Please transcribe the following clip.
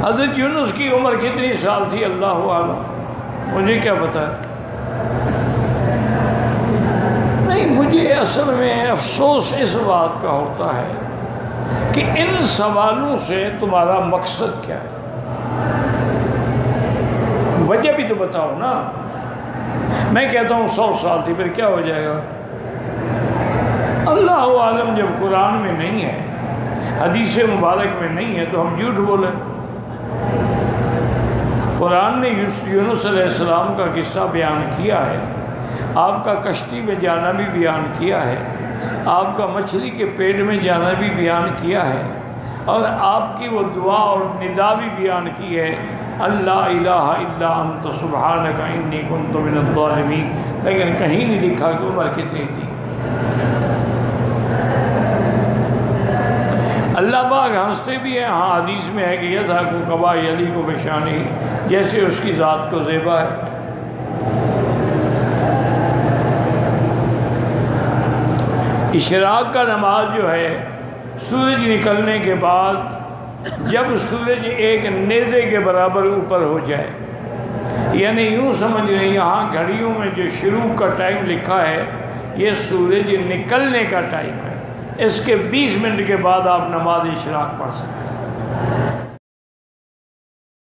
हज़रत यूनुस की उम्र कितनी साल थी अल्लाह आलम, मुझे क्या पता है। नहीं, मुझे असल में अफसोस इस बात का होता है कि इन सवालों से तुम्हारा मकसद क्या है, वजह भी तो बताओ ना। मैं कहता हूँ 100 साल थी, फिर क्या हो जाएगा? अल्लाह आलम जब कुरान में नहीं है, हदीस मुबारक में नहीं है, तो हम झूठ बोले। कुरान ने यूनुस अलैहिस्सलाम का किस्सा बयान किया है, आपका कश्ती में जाना भी बयान किया है, आपका मछली के पेट में जाना भी बयान किया है, और आपकी वो दुआ और निदा भी बयान की है, अल्लाह इलाहा इल्ला अंत सुब्हानका इन्नी कुन्तु मिनज़ ज़ालिमीन। लेकिन कहीं नहीं लिखा कि उम्र कितनी थी। अल्लाह पाक हंसते भी हैं। हाँ, हदीस में है कि यह था को कबा अली को बेशानी, जैसे उसकी ज़ात को ज़ेबा है। इशराक का नमाज जो है, सूरज निकलने के बाद जब सूरज एक नेज़े के बराबर ऊपर हो जाए, यानी यूँ समझ लें यहाँ घड़ियों में जो शुरू का टाइम लिखा है, ये सूरज निकलने का टाइम है। इसके 20 मिनट के बाद आप नमाज इशराक पढ़ सकते हैं।